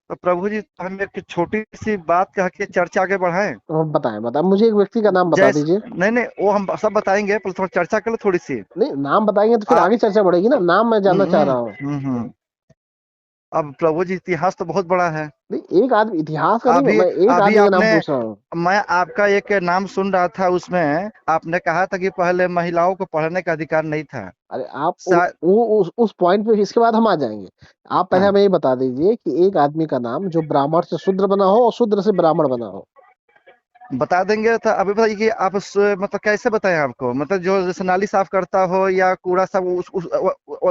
तो प्रभु जी हम एक छोटी सी बात कह के चर्चा आगे बढ़ाएं। बताएं बताएं, मुझे एक व्यक्ति का नाम बता जैसे दीजिए। नहीं नहीं, वो हम सब बताएंगे, पर थोड़ा चर्चा कर लो थोड़ी सी। नहीं, नाम बताएंगे तो फिर आप आगे चर्चा बढ़ेगी ना, नाम मैं जानना चाह रहा हूँ। हम्म। अब प्रभु जी इतिहास तो बहुत बड़ा है। नहीं, एक आदमी इतिहास का नहीं, अभी मैं एक अभी आदमी का आपने नाम पूछ रहा हूँ। मैं आपका एक नाम सुन रहा था, उसमें आपने कहा था कि पहले महिलाओं को पढ़ने का अधिकार नहीं था। अरे आप सा, उस पॉइंट पे इसके बाद हम आ जाएंगे। आप पहले हाँ, हमें ये बता दीजिए कि एक आदमी का नाम जो ब्राह्मण से शूद्र बना हो और शूद्र से ब्राह्मण बना हो। बता देंगे। तो अभी बताइए कि आप मतलब कैसे बताएं आपको, मतलब जो जैसे नाली साफ करता हो या कूड़ा सब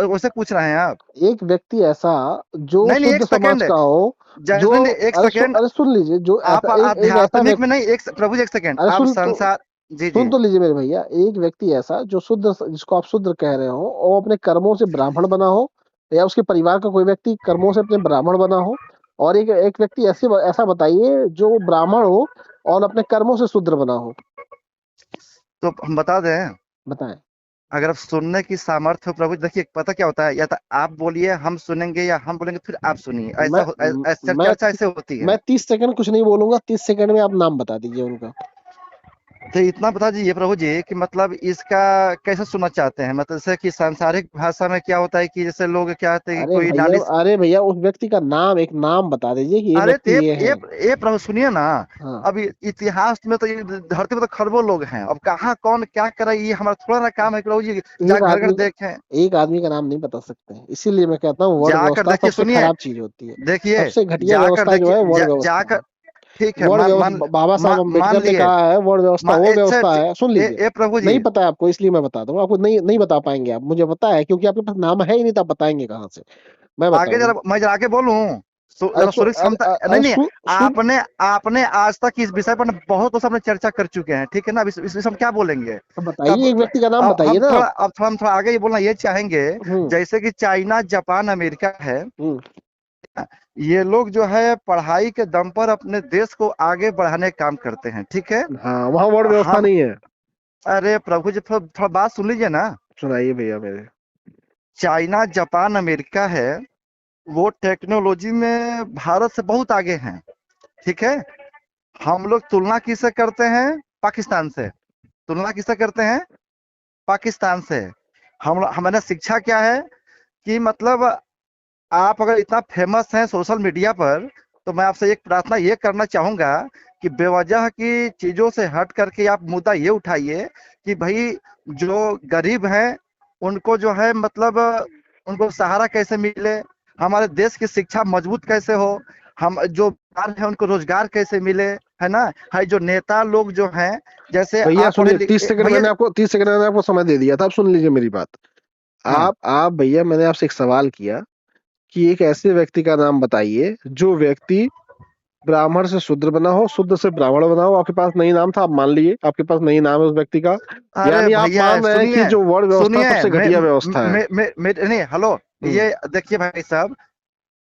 वैसे पूछ रहे हैं आप? एक व्यक्ति ऐसा जो नहीं नहीं, एक शुद्ध समाज सेकंड। का हो। जो जैसे नहीं, एक सेकंड। अरे सुन लीजिए, जो आप ऐसा एक ऐसा आध्यात्मिक में व्यक्ति। नहीं, प्रभु जी एक सेकंड, अरे आप संसार। जी जी। सुन तो लीजिए मेरे भैया, एक व्यक्ति ऐसा जो शुद्ध, जिसको आप शुद्र कह रहे हो, और अपने कर्मों से ब्राह्मण बना हो, या उसके परिवार का कोई व्यक्ति कर्मों से अपने ब्राह्मण बना हो। और एक एक व्यक्ति ऐसा बताइए जो ब्राह्मण हो और अपने कर्मों से शूद्र बना हो। तो हम बता दें, बताएं। अगर आप सुनने की सामर्थ्य हो प्रभु, देखिए पता क्या होता है, या तो आप बोलिए हम सुनेंगे, या हम बोलेंगे फिर आप सुनिए, मैं ऐसा मैं चर्चा ऐसे होती है। मैं 30 सेकंड कुछ नहीं बोलूंगा, 30 सेकंड में आप नाम बता दीजिए उनका। तो इतना बता दीजिए प्रभु जी कि मतलब इसका कैसे सुनना चाहते हैं, मतलब जैसे कि सांसारिक भाषा में क्या होता है कि जैसे लोग क्या होते हैं कि कोई नाली। अरे भैया, उस व्यक्ति का नाम, एक नाम बता दीजिए कि ये अरे तो व्यक्ति ये है। ये प्रभु सुनिए ना। हाँ। अब इतिहास में तो ये धरती में तो खरबों लोग हैं, अब कहाँ कौन क्या करे, ये हमारा थोड़ा ना काम है कि प्रभु जी जा एक घर घर आदमी का देखें। एक आदमी का नाम नहीं बता सकते हैं, इसीलिए मैं कहता हूँ वर्ण जाकर व्यवस्था देखिए, सबसे सुनिए, खराब चीज होती है। देखिए, सबसे घटिया जाकर व्यवस्था जो देखिए, है वर्ण व्यवस्था जाकर है। ठीक है, वर्ण मान मान व्यवस्था, बाबा साहब मान मान अम्बेडकर ने लिए। कहा है वर्ण व्यवस्था वो एक से व्यवस्था है। सुन लीजिए। ए प्रभु नहीं जी। पता है आपको, इसलिए मैं बता दूं आपको, नहीं नहीं बता पाएंगे आप, मुझे पता है, क्योंकि आपके पास नाम है ही नहीं, तो आप बताएंगे कहाँ से। मैं आगे बताऊं। जरा, मैं जरा आगे बोलूं। अरे जरा सुनिए क्षमता, नहीं अरे नहीं। सुन। आपने आपने आज तक इस विषय पर बहुत तो सबने चर्चा कर चुके हैं, ठीक है ना? अब इस विषय में क्या बोलेंगे? तो तब बताइए, एक व्यक्ति का नाम बताइए ना आप। अब हम थोड़ा आगे ये बोलना ये चाहेंगे। हम्म। जैसे कि चाइना, जापान, अमेरिका है, हम्म। ये लोग जो है पढ़ाई के दम पर अपने देश को आगे बढ़ाने का काम करते हैं, ठीक है। हाँ, वहाँ वर्ण व्यवस्था हम नहीं है। अरे प्रभु जी, थोड़ा थोड़ा बात सुन लीजिए ना। सुनाइए भैया मेरे। चाइना, जापान, अमेरिका है, वो टेक्नोलॉजी में भारत से बहुत आगे हैं, ठीक है। हम लोग तुलना किससे करते हैं? पाकिस्तान से। तुलना किससे करते हैं? पाकिस्तान से। हम हमारा शिक्षा क्या है कि मतलब आप अगर इतना फेमस हैं सोशल मीडिया पर, तो मैं आपसे एक प्रार्थना ये करना चाहूंगा कि बेवजह की चीजों से हट करके आप मुद्दा ये उठाइए कि भाई जो गरीब हैं उनको जो है मतलब उनको सहारा कैसे मिले, हमारे देश की शिक्षा मजबूत कैसे हो, हम जो बेकार हैं उनको रोजगार कैसे मिले, है ना? है जो नेता लोग जो हैं, जैसे भैया आप पढ़े सुनिए, तीस लिखे सेकंड भैया। मैंने आपको 30 सेकंड मैंने आपको समय दे दिया था, अब सुन लीजिए मेरी बात। हाँ, आप भैया, मैंने आपसे एक सवाल किया कि एक ऐसे व्यक्ति का नाम बताइए जो व्यक्ति ब्राह्मण से शूद्र बना हो, शूद्र से ब्राह्मण बना हो। आपके पास नहीं नाम था, आप मान लिए आपके पास नहीं नाम है उस व्यक्ति का। अरे यानी आप भैया मान रहे हैं सुनिए, कि जो वर्ण व्यवस्था सुनिए, सबसे घटिया व्यवस्था है। नहीं, हेलो। हम्म। ये देखिए भाई साहब,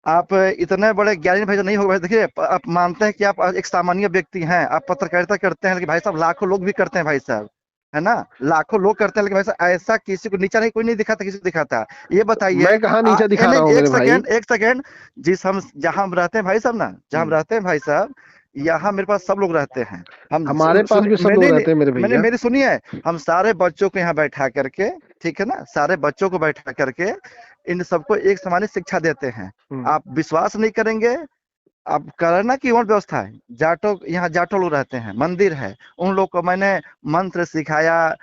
आप इतने बड़े ज्ञानी भाई तो नहीं हो भाई, देखिए आप मानते हैं कि आप एक सामान्य व्यक्ति हैं, आप पत्रकारिता करते हैं, लेकिन भाई साहब लाखों लोग भी करते हैं भाई साहब, है ना? लाखों लोग करते हैं, लेकिन भाई साहब ऐसा किसी को नीचा नहीं, कोई नहीं दिखाता, किसी को दिखाता। ये बताइए। मैं कहाँ नीचा दिखा रहा नहीं, हूँ एक मेरे भाई। सेकेंड, एक सेकेंड। जिस हम जहां हम रहते हैं भाई साहब ना, जहां हम हम्म। रहते हैं भाई साहब, यहाँ मेरे पास सब लोग रहते हैं। हम हमारे पास भी सब लोग मैंने रहते हैं मेरे मैंने भैया। मेरी सुनिए। हम सारे बच्चों को यहाँ बैठा करके, ठीक है ना, सारे बच्चों को बैठा करके इन सबको एक समान शिक्षा देते हैं। हम्म। आप विश्वास नहीं करेंगे। अब करना की और व्यवस्था है, जाटो यहाँ जाटो लोग रहते हैं, मंदिर है, उन लोग को मैंने मंत्र सिखाया,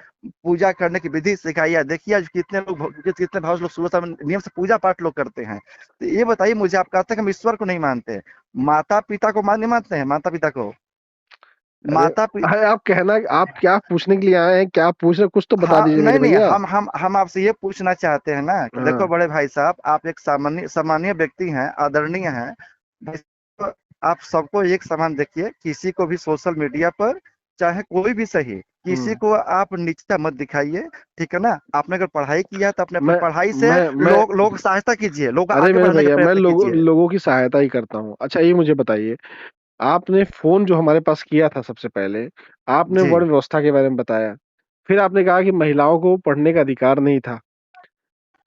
पूजा करने की विधि सिखाई है। देखिए आज कितने लोग कितने भाव से लोग सुबह शाम नियम से पूजा पाठ लोग करते हैं। तो ये बताइए मुझे, आप कहते हैं कि हम ईश्वर को नहीं मानते, माता पिता को नहीं मानते हैं, माता पिता को, अरे माता पिता। अरे, आप कहना, आप क्या पूछने के लिए आए हैं, क्या पूछ रहे हैं, कुछ तो बता हाँ, दीजिए मेरे नहीं नहीं, भैया। हम आपसे ये पूछना चाहते हैं ना कि देखो हाँ। बड़े भाई साहब, आप एक सामान्य सामान्य व्यक्ति हैं, आदरणीय हैं भाई साहब, आप सबको एक समान देखिए, किसी को भी सोशल मीडिया पर, चाहे कोई भी सही, किसी हम्म। को आप नीचा मत दिखाइए, ठीक है ना? आपने अगर पढ़ाई किया है तो अपने अपनी मैं पढ़ाई से मैं लोग सहायता कीजिए, लोग अरे आगे मेरे बढ़ने का भैया, मैं प्रयत्न कीजिए। लोगों की सहायता ही करता हूँ। अच्छा, ये मुझे बताइए, आपने फोन जो हमारे पास किया था सबसे पहले, आपने जी। वर्ण व्यवस्था के बारे में बताया। फिर आपने कहा कि महिलाओं को पढ़ने का अधिकार नहीं था।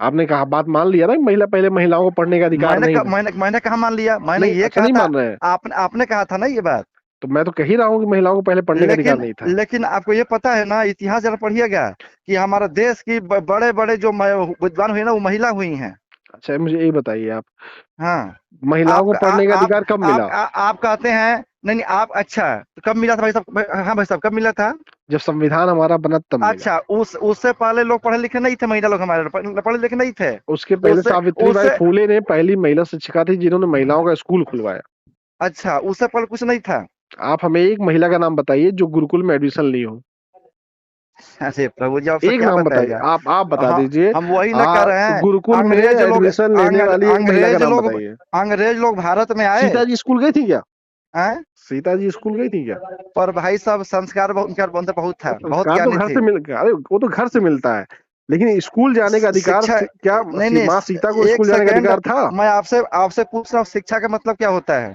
आपने कहा, बात मान लिया ना, महिला पहले महिलाओं को पढ़ने का अधिकार नहीं है। मैंने कहा मान लिया, मैंने नहीं, ये अच्छा कहा नहीं था, मान रहे हैं। आपने कहा था ना ये बात। तो मैं तो कह ही रहा हूँ कि महिलाओं को पहले पढ़ने का अधिकार नहीं था। लेकिन आपको ये पता है ना, इतिहास जरा पढ़िएगा कि हमारा देश की बड़े बड़े जो विद्वान हुए ना, वो महिला हुई हैं। अच्छा, मुझे यही बताइए आप, हाँ, महिलाओं को आप पढ़ने का अधिकार कब मिला? आप कहते हैं नहीं नहीं, आप अच्छा तो कब मिला था भाई साहब? हाँ भाई साहब, कब मिला था? जब संविधान हमारा बना तब मिला। अच्छा, उससे पहले लोग पढ़े लिखे नहीं थे, महिला लोग हमारे पढ़े लिखे नहीं थे। उसके पहले उससे सावित्रीबाई उससे फूले ने पहली महिला शिक्षिका थी जिन्होंने महिलाओं का स्कूल खुलवाया। अच्छा, उससे पहले कुछ नहीं था। आप हमें एक महिला का नाम बताइए जो गुरुकुल में एडमिशन ली हो। अरे प्रभु जी, आपसे एक क्या नाम बताइए, बताएगा? आप बता हाँ, दीजिए। हम वही ना कर रहे हैं। गुरुकुल में अंग्रेज लोग एडमिशन लेने वाली एक महिला का नाम बताइए। अंग्रेज लोग भारत में आए सीता जी स्कूल गई थी क्या? हैं? सीता जी स्कूल गई थी क्या? पर भाई साहब, संस्कार उनका बहुत था, बहुत संस्कार तो ज्ञानी घर थे। से मिल, अरे वो तो घर से मिलता है, लेकिन स्कूल जाने का अधिकार शिक्षा क्या नहीं नहीं, माँ सीता को एक स्कूल जाने का सेकेंड, अधिकार था? मैं आपसे आपसे पूछ रहा हूँ, शिक्षा का मतलब क्या होता है?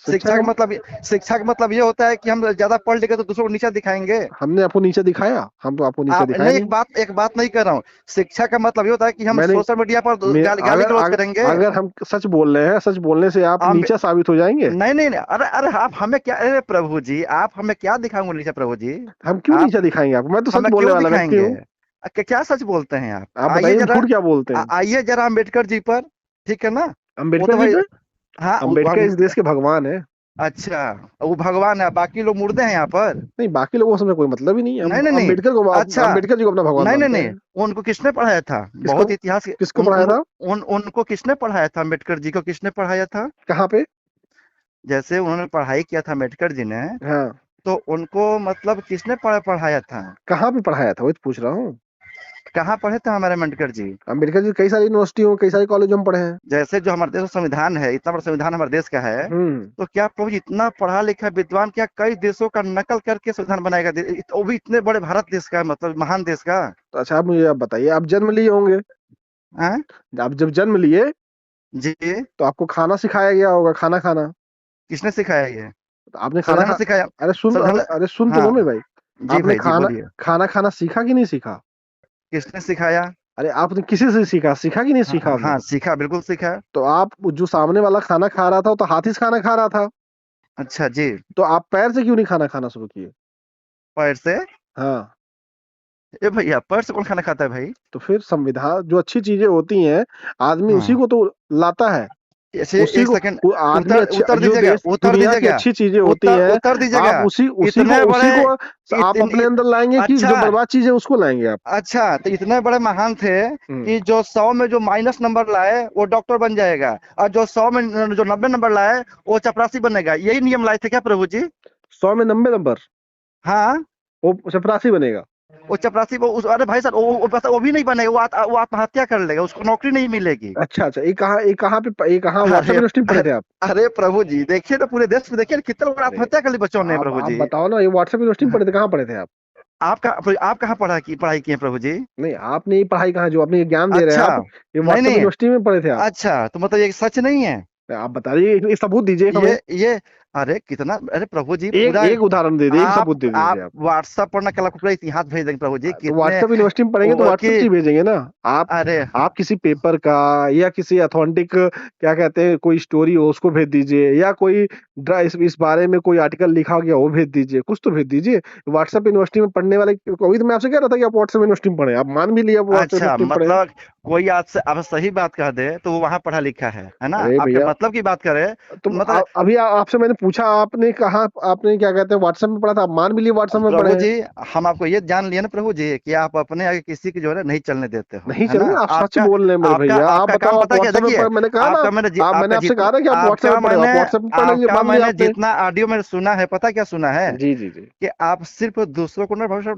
शिक्षा का शिक्षा का मतलब ये होता है कि हम ज्यादा पढ़ लिखे तो दूसरों को नीचा दिखाएंगे। हमने आपको नीचे दिखाया? हम तो आपको नीचे आप दिखाया नहीं, नहीं। एक बात नहीं कर रहा हूँ। शिक्षा का मतलब ये होता है कि हम मैंने सोशल मीडिया पर गाली अगर गलौज करेंगे। अगर हम सच बोल रहे हैं, सच बोलने से आप हम नीचा साबित हो जाएंगे। नहीं नहीं नहीं, अरे अरे, आप हमें क्या, अरे प्रभु जी, आप हमें क्या दिखाऊंगे नीचा प्रभु जी? हम क्यों आप नीचा दिखाएंगे आपको? मैं तो सच हमें बोलने क्यों वाला व्यक्ति दिखाएंगे? हूँ। क्या सच बोलते हैं आप? आप बताइए, हम झूठ क्या बोलते हैं? आइए जरा अम्बेडकर जी पर, ठीक है ना? वो तो अम्बेडकर जी भाई, पे? हाँ अम्बेडकर इस देश के भगवान है। अच्छा, वो भगवान है, बाकी लोग मुर्दे हैं यहाँ पर। नहीं, बाकी लोगों से हमें कोई मतलब ही नहीं है। हम नहीं नहीं नहीं, अच्छा, अम्बेडकर जी को अपना भगवान नहीं नहीं मानते नहीं, हैं। उनको किसने पढ़ाया था? किसको? बहुत इतिहास किसको पढ़ाया था? उनको किसने पढ़ाया था? अम्बेडकर जी को किसने पढ़ाया था? कहाँ पे? जैसे उन्होंने पढ़ाई किया था अम्बेडकर जी ने, हाँ, तो उनको मतलब किसने पढ़ाया था? कहाँ पे पढ़ाया था, वही तो पूछ रहा हूँ। कहाँ पढ़े थे हमारे अम्बेडकर जी? अम्बेडकर जी कई सारी यूनिवर्सिटियों, कई सारे कॉलेजों में पढ़े हैं। जैसे जो हमारे देश का संविधान है, इतना बड़ा संविधान हमारे देश का है, हम्म। तो क्या प्रभु जी इतना पढ़ा लिखा विद्वान क्या कई देशों का नकल करके संविधान बनाएगा? वो भी इतने बड़े भारत देश का, मतलब महान देश का। तो अच्छा, आप मुझे आप बताइए, आप जन्म लिए होंगे। हैं? आप जब जन्म लिए जी, तो आपको खाना सिखाया गया होगा, खाना खाना। किसने सिखाया ये? तो आपने खाना संविधान ने सिखाया। अरे सुन, संविधान अरे सुन तो लो हाँ मेरे भाई। जी आपने भाई जी, बोलिए। खाना खाना सीखा कि नहीं सीखा? किसने सिखाया? अरे आपने किसी से सीखा? सीखा कि नहीं सीखा आपने? हाँ, सीखा, बिल्कुल सीखा। तो आप जो सामने वाला खाना खा रहा था वो तो हाथी से खाना खा रहा था। अच्छा जी। तो आप पैर से क्यों नहीं खाना खाना शुरू किए? पैर से? हाँ। ए भैया, पैर से कौन खाना खाता है भाई? तो फिर संविधान, जो अच्छी चीजें होती हैं, आदमी उसी हाँ, को तो लाता है। ऐसे उसी एक को सेकंड, आदमी अच्छे, उत्तर जो दीजिएगा, देश दुनिया की अच्छी चीजें होती हैं, उत्तर दीजिएगा। आप इतने बड़े आप इतन, अपने इत, अंदर लाएंगे कि जो अच्छा बर्बाद चीजें उसको लाएंगे आप? अच्छा, तो इतने बड़े महान थे हम्म। कि जो 100 में जो माइनस नंबर लाए वो डॉक्टर बन जाएगा, और जो 100 में जो 90 नंबर लाए वो चपरासी बनेगा। यही नियम लाए थे क्या प्रभु जी? 100 में 90 नंबर, हाँ, वो चपरासी बनेगा? वो चपरासी अरे भाई सर, वो भी नहीं बनेगा, वो आत्महत्या कर लेगा, उसको नौकरी नहीं मिलेगी। अच्छा अच्छा, ये कहाँ व्हाट्सएप अरे यूनिवर्सिटी में पढ़े थे आप? अरे प्रभु जी, देखिए तो पूरे देश में देखिए कितने लोग अरे आत्महत्या कर ली बच्चों ने प्रभु आप जी। बताओ ना, ये व्हाट्सएप यूनिवर्सिटी में पढ़े थे, कहाँ पढ़े थे आप? आप कहाँ पढ़ाई की है प्रभु जी? नहीं, आपने ये पढ़ाई कहाँ, जो आपने ये ज्ञान दे रहे हैं अच्छा, आप, ये नहीं व्हाट्सएप नहीं, यूनिवर्सिटी में पढ़े थे आप? अच्छा तो मतलब ये सच नहीं है? आप बताइए, एक सबूत दीजिए हमें। ये अरे कितना, अरे प्रभु जी एक पूरा, एक उदाहरण दे दीजिए, एक सबूत दे आप दीजिए आप। व्हाट्सएप पर ना कल आपको पूरा इतिहास भेज देंगे प्रभु जी, तो कितने व्हाट्सएप यूनिवर्सिटी में पढ़ेंगे तो वो व्हाट्सएप कि से भेजेंगे ना। आप अरे आप किसी पेपर का या किसी अथेंटिक, क्या कहते हैं, कोई स्टोरी हो उसको भेज दीजिए, या कोई इस बारे में कोई आर्टिकल लिखा गया वो भेज दीजिए, कुछ तो भेज दीजिए। व्हाट्सएप यूनिवर्सिटी में पढ़ने वाले, वही तो मैं आपसे कह रहा था कि आप व्हाट्सएप यूनिवर्सिटी में पढ़े, आप मान भी लिया, व्हाट्सएप अच्छा, यूनिवर्सिटी में पढ़े हैं। मतलब कोई आपसे आप सही बात कह दे तो वो वहां पढ़ा लिखा है ना? अरे आपके भैया, मतलब की बात करे तो तो मतलब अभी आपसे मैंने पूछा, आपने कहा, आपने क्या कहते हैं व्हाट्सएप में पढ़ा था, आप मान भी लिए व्हाट्सएप में पढ़े प्रभु हैं। जी, हम आपको ये जान लिए ना प्रभु जी कि आप अपने आगे किसी की जो है ना नहीं चलने देते हो, नहीं है ना? चलेंगे, आप सच आपका बोल रहे हैं मेरे आपका भैया। आप आपका काम बताओ, आप पता क्या, व्हाट्सएप में देखिए, मैंने कहा ना, आपका मैंने आपका आपसे कहा ना कि आप व्हाट्सएप आपका में पढ़े, आप व्हाट्सएप में पढ़ लीजिए, मान लिया आपने। जितना ऑडियो मैंने सुना है, पता क्या सुना है? जी जी जी। कि आप सिर्फ दूसरों को ना भविष्य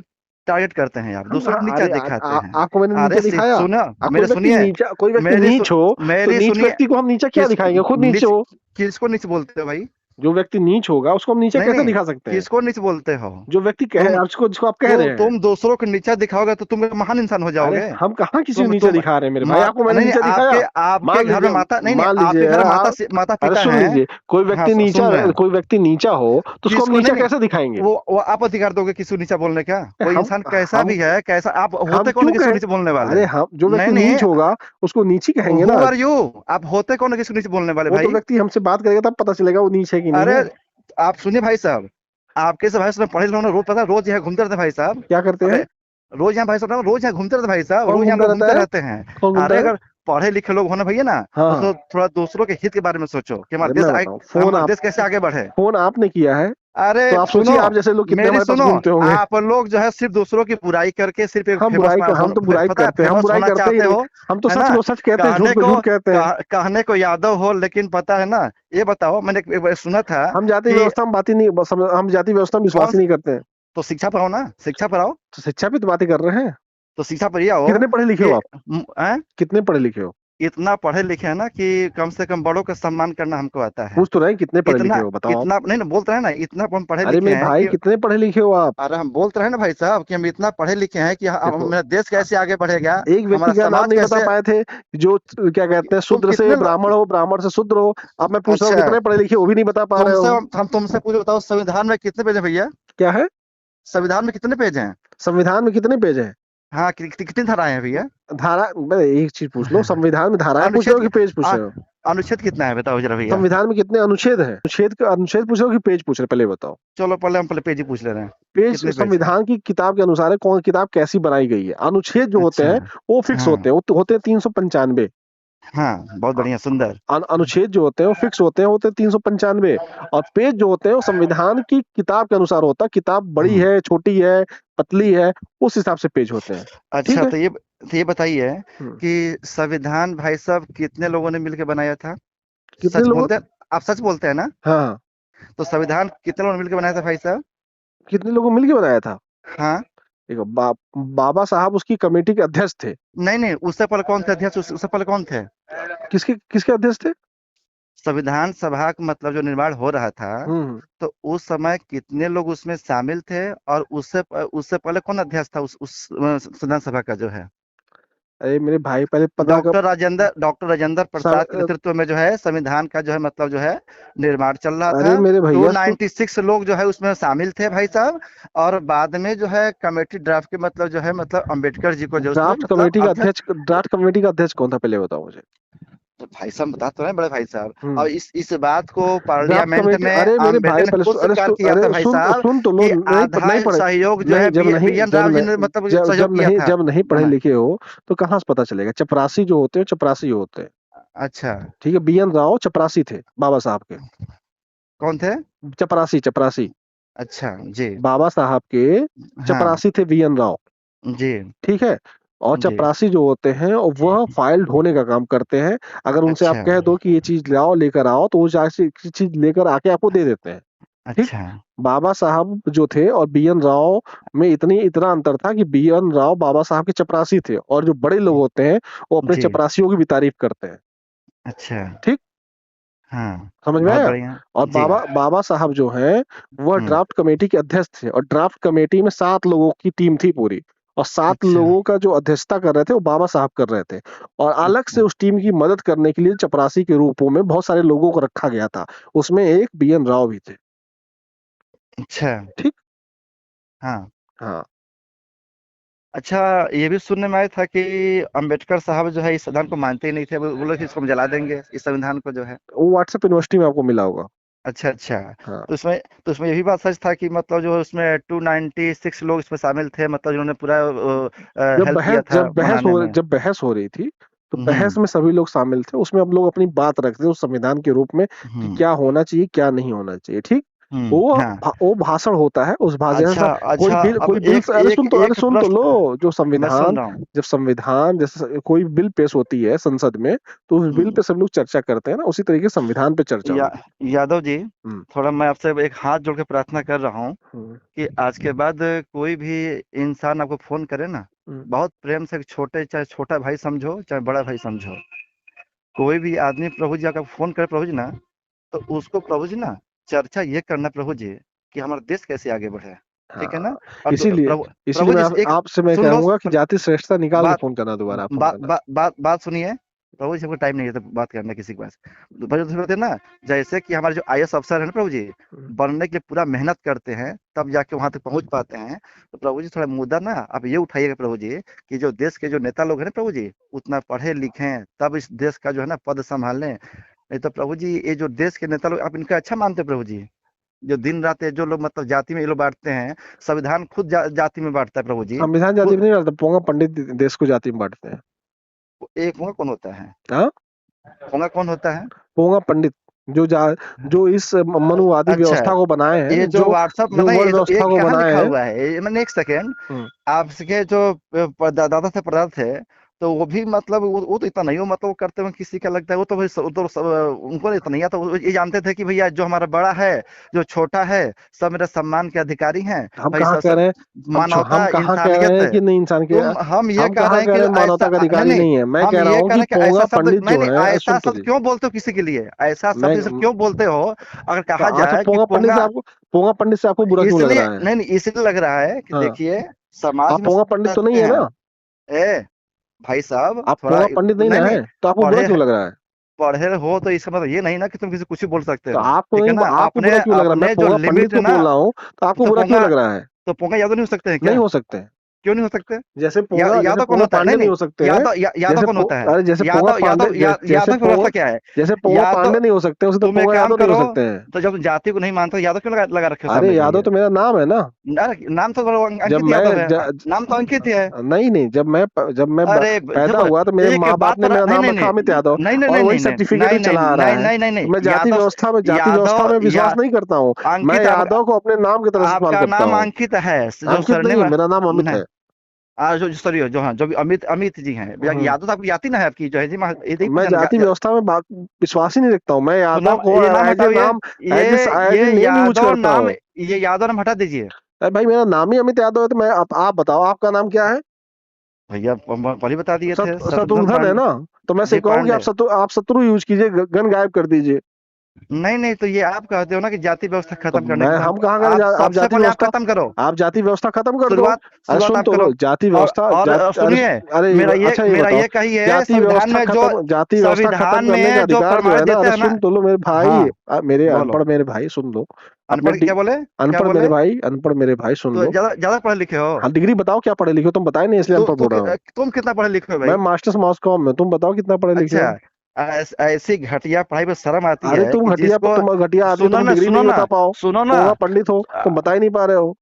टारगेट करते हैं, आप दूसरों को नीचा अरे दिखाते हैं। आपको मैंने नीचे अरे दिखाया? सुनो, कोई मेरे व्यक्ति सुनिए, नीचा, कोई व्यक्ति मेरी नीच हो, तो मेरी नीच सुनिए, व्यक्ति को हम नीचा क्या किस दिखाएंगे? खुद नीचे नीच हो। किसको नीच बोलते हो भाई? जो व्यक्ति नीच होगा उसको हम नीचा नहीं कैसे नहीं, दिखा सकते हैं? किसको नीच बोलते हो? जो व्यक्ति कह तुम जिसको आप कह रहे हैं। तुम दूसरों को नीचा दिखाओगे तो तुम महान इंसान हो अरे जाओगे। हम कहाँ किसी को नीचा तुम दिखा रहे हैं मेरे भाई, आपको मैंने नहीं नहीं, नीचा दिखाया? आपके मान घर में लीजिए, माता नहीं नहीं, मान आपके लीजिए घर में आप, माता अरे पिता सुन हैं। लीजिए, कोई हाँ व्यक्ति नीचा, सुन रहे हैं। कोई व्यक्ति नीचा हो तो उसको हम किसको नहीं नीचा नहीं, कैसे दिखाएंगे? वो आप अधिकार दोगे किसी को नीचा बोलने का? कोई हम इंसान कैसा हम भी है, कैसा आप हम होते कौन है क्यों किसी को कहें? नीचे बोलने वाले? अरे हम, जो नहीं व्यक्ति नहीं, नीच होगा उसको नीच ही कहेंगे हु ना। Are you? आप होते कौन है किसी को नीचे बोलने वाले वो तो भाई? व्यक्ति हमसे बात करेगा तब पता चलेगा वो नीच है कि नहीं अरे है। आप सुनिए भाई साहब, आपके से भाई साहब पढ़े लिखे रोज, पता है, रोज यहाँ घूमते रहते हैं भाई साहब। क्या करते हैं? अरे रोज यहाँ भाई साहब, रोज यहाँ घूमते रहते हैं भाई साहब, कौन रोज यहाँ घूमता लोग रहता घूमते है? रहते हैं। कौन घूमता अरे है? अगर पढ़े लिखे लोग होना भैया ना, हाँ तो हाँ। थोड़ा दूसरों के हित के बारे में सोचो कि अरे मैं बताऊं, फोन हमारा आप, देश कैसे आगे बढ़े। फोन आपने किया है अरे तो आप सुनो, सोचिए आप जैसे लोग कितने मेरी हमारे पास सुनो, घूमते होंगे। आप लोग जो है सिर्फ दूसरों की बुराई करके सिर्फ एक हम बुराई कर, हम तो बुराई पता है करते हैं, हम फेमस बुराई होना करते ही चाहते नहीं। हो, हम तो है सच ना? को सच कहते हैं, झूठ कहने को को झूठ कहते हैं। कहने को यादव हो, लेकिन पता है ना, ये बताओ, मैंने एक बार सुना था हम जाति कि व्यवस्था में बात ही नहीं, बस हम जाति व्यवस्था में विश्वास कौन, ही नहीं करते हैं। तो शिक्षा पर आओ ना, शिक्षा पर आओ, तो शिक्षा पे तो बातें कर रहे हैं। तो शिक्षा पर ये आओ कितने पढ़े लिखे कि हो आप? कितने पढ़े लिखे हो? इतना पढ़े लिखे हैं ना कि कम से कम बड़ों का सम्मान करना हमको आता है। पूछ तो रहे हैं कितने पढ़े लिखे इतना हो, बताओ आप। इतना नहीं ना बोलते हैं ना, इतना हम पढ़े अरे लिखे मेरे हैं भाई कि, कितने पढ़े लिखे हो आप? अरे हम बोलते रहे ना भाई साहब कि हम इतना पढ़े लिखे हैं कि देखो, मेरा देश कैसे आगे बढ़ेगा, एक व्यक्ति हमारा का नाम समाज नहीं बता कैसे। पाए थे, जो क्या कहते हैं, तुम शूद्र से कितने ब्राह्मण हो, ब्राह्मण से शूद्र हो। अब मैं पूछ रहा हूँ अच्छा, कितने पढ़े लिखे हो, वो भी नहीं बता पा रहे तुमसे हो। हम तुमसे पूछ बताओ, संविधान में कितने पेज है भैया? क्या है? संविधान में कितने पेज हैं? संविधान में कितने पेज है? हाँ, कितनी धाराएं हैं भैया? धारा, मैं एक चीज पूछ लो, संविधान में धाराएं पूछ रहे हो अनुच्छेद कि पेज पूछ अ- रहे हो? अनुच्छेद कितना है बताओ जरा भैया? संविधान में कितने अनुच्छेद हैं? अनुच्छेद पूछ रहे हो कि पेज पूछ रहे हो, पहले बताओ। चलो पहले हम पेज ही पूछ ले रहे हैं, पेज कितने पेज है? संविधान की किताब के अनुसार है, कौन किताब कैसी बनाई गई है। अनुच्छेद जो होते अच्छा, हैं वो फिक्स हाँ होते हैं, वो होते हैं 395। हाँ, बहुत बढ़िया, सुंदर। अनुच्छेद जो होते हैं वो फिक्स होते हैं, होते हैं 395। और पेज जो होते हैं वो संविधान की किताब के अनुसार होता है, किताब बड़ी हम्म, है, छोटी है, पतली है, उस हिसाब से पेज होते हैं। ठीक अच्छा, है। तो ये बताइए हम्म। कि संविधान भाई साहब कितने लोगों ने मिलकर बनाया था? कितने सच लोग? बोलते हैं? आप सच बोलते हैं ना? हाँ हाँ। तो संविधान कितने लोगों ने मिलकर बनाया था भाई साहब? कितने लोगों मिलके बनाया था? हाँ, देखो, बाबा साहब उसकी कमेटी के अध्यक्ष थे। नहीं नहीं, उससे पहले कौन थे अध्यक्ष? उससे पहले कौन थे? किसके किसके अध्यक्ष थे? संविधान सभा का मतलब जो निर्माण हो रहा था, हम्म। तो उस समय कितने लोग उसमें शामिल थे, और उससे उससे पहले कौन अध्यक्ष था उस संविधान सभा का जो है? अरे मेरे भाई पहले पता कर। डॉक्टर राजेंद्र प्रसाद के नेतृत्व में जो है संविधान का जो है मतलब जो है निर्माण चल रहा अरे था। मेरे भैया 296 लोग जो है उसमें शामिल थे भाई साहब, और बाद में जो है कमेटी ड्राफ्ट के मतलब जो है मतलब अम्बेडकर जी को जो उसमें ड्राफ्ट मतलब कमेटी का अध्यक्ष। अध्यक्ष, ड्राफ्ट कमेटी का अध्यक्ष कौन था पहले बताओ मुझे। तो भाई साहब बता तो रहे हैं बड़े भाई साहब, हम्म। और इस बात को ड्राफ्ट पार्लियामेंट कमेटी, में अरे मेरे अम्बेडकर भाई ने पहले खुद स्वीकार किया था भाई साहब सुन तो लो, कि नहीं आधा नहीं पढ़े। सहयोग जो है नहीं, बी एन राव जी ने मतलब सहयोग किया था जब नहीं पढ़े बना। लिखे हो तो कहाँ से पता चलेगा? चपरासी जो होते हैं, चपरासी होते हैं। अच्छा, ठीक है, बीएन राव चपरासी थे बाबा साहब के। कौन थे? चपरासी, चपरासी। अच्छा जी, बाबा साहब के हाँ चपरासी थे बीएन राव। जी ठीक है। और जी, चपरासी जो होते हैं वह फाइल ढोने का काम करते हैं। अगर उनसे आप अच्छा कह दो कि ये चीज लाओ, लेकर आओ, तो वो जाके चीज लेकर आके आपको दे देते हैं। ठीक। अच्छा, बाबा साहब जो थे और बीएन राव में इतना अंतर था कि बीएन राव बाबा साहब के चपरासी थे, और जो बड़े लोग होते हैं वो अपने जी, चपरासियों की भी तारीफ करते हैं। अच्छा, ठीक। हाँ, समझ में बहुत आया? बढ़िया और जी, बाबा साहब जो हैं वह हम्म, ड्राफ्ट कमेटी के अध्यक्ष थे, और ड्राफ्ट कमेटी में 7 लोगों की टीम थी पूरी। और 7 अच्छा, लोगों का जो अध्यक्षता कर रहे थे वो बाबा साहब कर रहे थे। और अलग से अच्छा, उस टीम की मदद करने के लिए चपरासी के रूपों में बहुत सारे लोगों को रखा गया था। उसमें एक बीएन राव भी थे। अच्छा, ठीक। हाँ, हाँ। अच्छा, ये भी सुनने में आया था कि अंबेडकर साहब जो है इस संविधान को मानते ही नहीं थे, वो बोले कि इसको हम जला देंगे इस संविधान को जो है। वो व्हाट्सएप यूनिवर्सिटी में आपको मिला होगा। अच्छा अच्छा, हाँ। तो उसमें ये भी बात सच था कि मतलब जो है उसमें 296 लोग इसमें शामिल थे, मतलब जिन्होंने पूरा हेल्प किया था बनाने में। जब बहस हो रही थी तो बहस हम्म में सभी लोग शामिल थे, उसमें अब लोग अपनी बात रखते थे उस संविधान के रूप में कि हम्म क्या होना चाहिए, क्या नहीं होना चाहिए। ठीक। वो हाँ, वो भाषण होता है, उस भाषण अच्छा से अच्छा, अब कोई बिल, एक एक अरे एक सुन तो प्रश्न लो। जो मैं सुन संविधान, रहा हूँ। जब संविधान जैसे कोई बिल पेश होती है संसद में, तो उस बिल हम्म, पे सब लोग चर्चा करते हैं ना, उसी तरीके से संविधान पे चर्चा या, होगी। यादव जी, हम्म। थोड़ा मैं आपसे एक हाथ जोड़ के प्रार्थना कर रहा हूँ हम्म। कि आज के बाद कोई भी इंसान आपको फोन करे ना, हम्म। बहुत प्रेम से, चाहे छोटा भाई समझो चाहे बड़ा भाई समझो, कोई भी आदमी प्रभु जी का फोन करे प्रभु जी ना, तो उसको प्रभु जी ना चर्चा ये करना प्रभु जी कि हमारा देश कैसे आगे बढ़े, ठीक है ना। हाँ, और इसीलिए प्रभु इसीलिए प्रभु मैं जी एक आपसे मैं सुन लो, कहूंगा कि जाति श्रेष्ठता निकाल के बात फोन करना, दोबारा फोन बात करना। बात सुनिए प्रभु जी, हमको टाइम नहीं है तो बात करना किसी के पास। तो प्रभु जी बोलते हैं ना, जैसे कि हमारे जो आईएएस अफसर है ना प्रभु जी, बनने के लिए पूरा मेहनत करते हैं तब जाके वहां तक पहुंच पाते हैं। तो प्रभु जी थोड़ा मुद्दा ना आप ये उठाइएगा प्रभु जी कि जो देश के जो नेता लोग हैं ना प्रभु जी, उतना पढ़े लिखे तब इस देश का जो है ना पद संभाल लें। नहीं तो प्रभु जी ये जो देश के नेता लोग, आप इनका अच्छा मानते हैं प्रभु जी? जो दिन रात ये जो लोग मतलब जाति में ये लोग बांटते हैं, संविधान खुद जाति में बांटता है प्रभु जी संविधान जाति में खुद। नहीं डालता, पोंगा पंडित देश को जाति में बांटते हैं। एक होगा कौन होता है? हाँ, होगा कौन होता है? पोंगा पंडित जो इस मनुवादी अच्छा, व्यवस्था को बनाए ये हैं, जो व्हाट्सएप जो मतलब वर्ण ये जो व्यवस्था एक को कहाँ बनाए लिखा हैं। हुआ है मैंने, एक सेकेंड, आपके जो दादा से प्रदादा थे तो वो भी मतलब वो तो इतना नहीं हो मतलब वो करते हुए किसी का लगता है, वो तो भाई उनको इतना नहीं आता। वो ये जानते थे कि भैया जो हमारा बड़ा है जो छोटा है सब मेरे सम्मान के अधिकारी हैं। हम भाई कहाँ कह रहे हैं, मानवता हम कहाँ कह रहे इंसानियत हैं है। कि नहीं इंसान के, हम ये हम कह कहाँ रहे हैं कह कि रहे हैं मानवता ऐसा का नहीं अधिकारी नहीं, नहीं है। मैं हम कह रहा ये हूँ कह कि रहे हैं कि पोंगा ऐसा शब्द पंडित नहीं जो नहीं, है, ऐसा सुन तो शब्द क्यों बोलते हो किसी के लिए, ऐसा मैं शब्द ये सब क्यों बोलते हो? अगर कहा अच्छा, जाए कि पोंगा पंडित से आपको बुरा क्यों लग इसलिए रहा है? नहीं नहीं, इसलिए लग रहा है कि हाँ, देखिए समाज आप में पोंगा सब पंडित तो रहते नहीं है हैं। ना? ए भाई साहब आप थोड़ा पोंगा पंडित नहीं नहीं ना नहीं, है, तो आपको बुरा पढ़े क्यों लग रहा है? पढ़े हो तो इसका मतलब ये नहीं ना कि तुम किसी कुछ भी बोल सकते तो हो, आपको ठीक है नहीं, ना। आपको आपने बुरा क्यों लग रहा है? मैं अपने जो पोंगा पंडित लिमिट है को ना, बोल रहा हूँ, तो आपको तो बुरा क्यों पोंगा लग रहा है? तो पोंगा यादव नहीं हो सकते हैं नहीं क्या? हो सकते। क्यों नहीं हो सकते? जैसे यादव कौन पोंगा होता है? पांडे नहीं नहीं नहीं, हो सकते हैं। यादव कौन होता है? अरे जैसे पोंगा यादव पांडे, यादव यादव की व्यवस्था क्या है? जैसे पोंगा यादव, पांडे नहीं हो सकते, उसे तो तुम एक पोंगा काम यादव नहीं हो करो, सकते हैं। तो जब तुम जाति को नहीं मानते हो यादव क्यों लगा रखे हो अरे सामने के यादव लिए? तो मेरा नाम है ना। नाम तो जब अंकित यादव मैं है, नाम तो अंकित ही है। नहीं नहीं, जब मैं अरे पैदा जब हुआ तो मेरे एक माँ बाप बात ने मेरा नहीं नाम नहीं रखा नहीं अमित यादव, नहीं नहीं और नहीं वही नहीं सर्टिफिकेट नहीं भी नहीं चला आ रहा नहीं है। नहीं नहीं तो नहीं, मैं जाति व्यवस्था में विश्वास नहीं करता हूँ। मैं अंकित यादव को अपने नाम की तरह इस्तेमाल आपका करता नाम हूँ। अंकित है, जो अंकित नहीं सरनेम है, मेरा नाम अमित नहीं, है। जो सॉरी जो हाँ जो भी अमित अमित जी हैं, यादव तो आपकी जाति ना है आपकी जो है जी, ये नहीं मैं पूछा जाति व्यवस्था में विश्वास ही नहीं रखता हूँ। मैं तो यादव नाम, को ये नाम एज ए हटाओ, नाम, एज ए ये नेम यूज यादव करता नाम, हूँ। ये यादव नाम हटा दीजिए। अरे भाई, मेरा नाम ही अमित यादव है, तो मैं आप बताओ आपका नाम क्या है? भैया पहले बता दिए थे, शत्रुघ्न शत्रुघ्न है पांडे ना? तो मैं से जी कहूँ कि पांडे। आप शत्रु यूज कीजिए, गन गायब कर दीजिए। नहीं नहीं, तो ये आप कहते हो ना कि जाति व्यवस्था तो खत्म करने मैं के लिए, हम कहाँ आप करें? सबसे पहले आप खत्म करो, आप जाति व्यवस्था खत्म कर दो। शुरुआत अरे शुरुआत सुन आप तो करो। लो, जाति और व्यवस्था अरे सुनिए, अरे अच्छा ये मेरा बताओ, ये कहिए, संविधान में जो जाति व्यवस्था खत्म संविधान करने का में जो अधिकार जो प्रमाण है ना, देता अरे है ना। सुन तो लो मेरे भाई, हाँ मेरे बोलो, अनपढ़ मेरे भाई सुन लो। अपने अनपढ़ क्या बोले, क्या अनपढ़ मेरे बोले? भाई, अनपढ़ मेरे भाई सुन तो लो। ज्यादा पढ़े लिखे हो? हाँ, डिग्री बताओ क्या पढ़े लिखे हो? तुम बताए नहीं, इसलिए अनपढ़ बोल रहा हूँ। तुम कितना पढ़े लिखे हो मैं भाई? मास्टर्स मॉस्कॉम में, तुम बताओ कितना पढ़े लिखे हो? अच्छा, ऐसी घटिया पढ़ाई पर शर्म आती अरे है कि जिसको, तुम घटिया आदमी, सुनो तुम ना डिग्री सुनो नहीं ना बता पाओ। सुनो ना, पोंगा पंडित हो, तुम बता ही नहीं पा रहे हो।